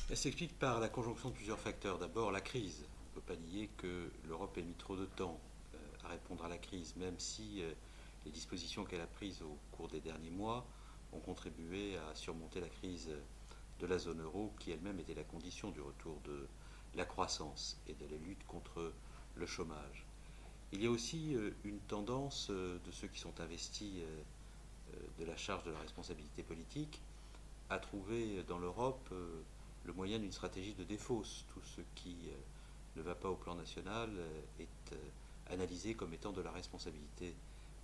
Elle s'explique par la conjonction de plusieurs facteurs. D'abord, la crise. On ne peut pas nier que l'Europe ait mis trop de temps à répondre à la crise, même si les dispositions qu'elle a prises au cours des derniers mois ont contribué à surmonter la crise de la zone euro, qui elle-même était la condition du retour de la croissance et de la lutte contre le chômage. Il y a aussi une tendance de ceux qui sont investis de la charge de la responsabilité politique à trouver dans l'Europe le moyen d'une stratégie de défausse. Tout ce qui ne va pas au plan national est analysé comme étant de la responsabilité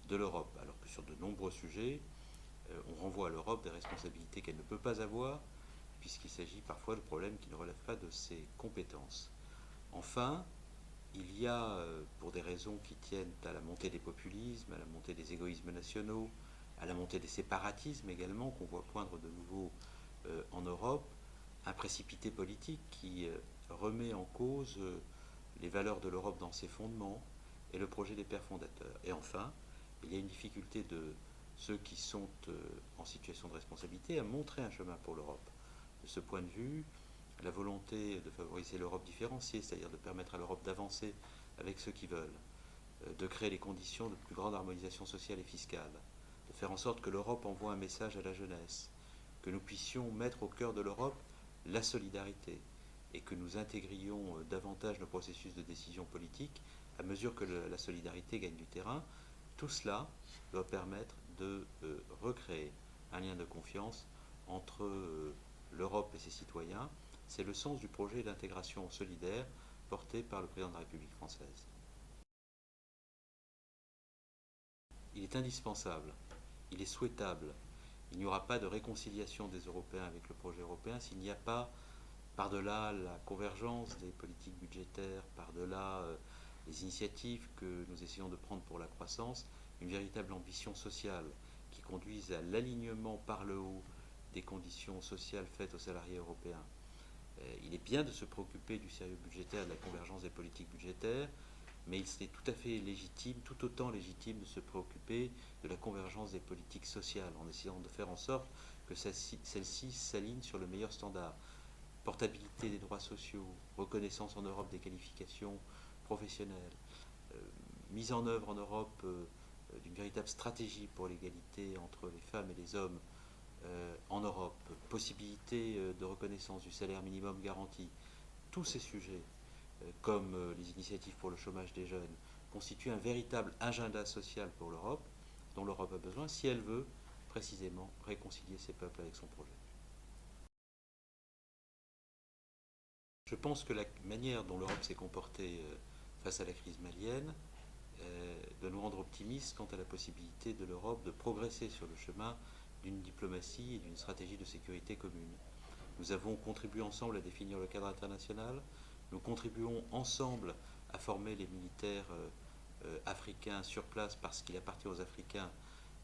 de l'Europe, alors que sur de nombreux sujets, on renvoie à l'Europe des responsabilités qu'elle ne peut pas avoir, puisqu'il s'agit parfois de problèmes qui ne relèvent pas de ses compétences. Enfin, il y a, pour des raisons qui tiennent à la montée des populismes, à la montée des égoïsmes nationaux, à la montée des séparatismes également, qu'on voit poindre de nouveau en Europe, un précipité politique qui remet en cause les valeurs de l'Europe dans ses fondements et le projet des pères fondateurs. Et enfin, il y a une difficulté de ceux qui sont en situation de responsabilité à montrer un chemin pour l'Europe. De ce point de vue, la volonté de favoriser l'Europe différenciée, c'est-à-dire de permettre à l'Europe d'avancer avec ceux qui veulent, de créer les conditions de plus grande harmonisation sociale et fiscale, de faire en sorte que l'Europe envoie un message à la jeunesse, que nous puissions mettre au cœur de l'Europe la solidarité et que nous intégrions davantage nos processus de décision politique à mesure que la solidarité gagne du terrain. Tout cela doit permettre de recréer un lien de confiance entre l'Europe et ses citoyens. C'est le sens du projet d'intégration solidaire porté par le président de la République française. Il est indispensable, il est souhaitable. Il n'y aura pas de réconciliation des Européens avec le projet européen s'il n'y a pas, par-delà la convergence des politiques budgétaires, par-delà les initiatives que nous essayons de prendre pour la croissance, une véritable ambition sociale qui conduise à l'alignement par le haut des conditions sociales faites aux salariés européens. Il est bien de se préoccuper du sérieux budgétaire, de la convergence des politiques budgétaires, mais il est tout à fait légitime, tout autant légitime de se préoccuper de la convergence des politiques sociales, en essayant de faire en sorte que celles-ci s'alignent sur le meilleur standard. Portabilité des droits sociaux, reconnaissance en Europe des qualifications professionnelles, euh, mise en œuvre en Europe d'une véritable stratégie pour l'égalité entre les femmes et les hommes en Europe, possibilité de reconnaissance du salaire minimum garanti, tous ces sujets, comme les initiatives pour le chômage des jeunes, constituent un véritable agenda social pour l'Europe, dont l'Europe a besoin si elle veut précisément réconcilier ses peuples avec son projet. Je pense que la manière dont l'Europe s'est comportée face à la crise malienne doit nous rendre optimistes quant à la possibilité de l'Europe de progresser sur le chemin d'une diplomatie et d'une stratégie de sécurité commune. Nous avons contribué ensemble à définir le cadre international, nous contribuons ensemble à former les militaires africains sur place parce qu'il appartient aux Africains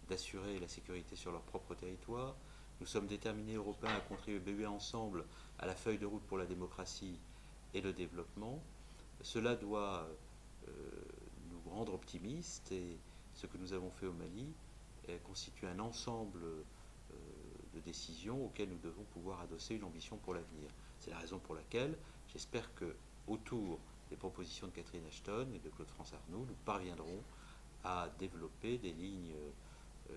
d'assurer la sécurité sur leur propre territoire. Nous sommes déterminés, Européens, à contribuer ensemble à la feuille de route pour la démocratie et le développement. Cela doit nous rendre optimistes et ce que nous avons fait au Mali constitue un ensemble de décisions auxquelles nous devons pouvoir adosser une ambition pour l'avenir. C'est la raison pour laquelle j'espère que, autour des propositions de Catherine Ashton et de Claude-France Arnoult, nous parviendrons à développer des lignes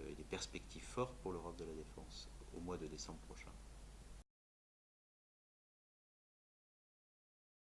et des perspectives fortes pour l'Europe de la défense au mois de décembre prochain.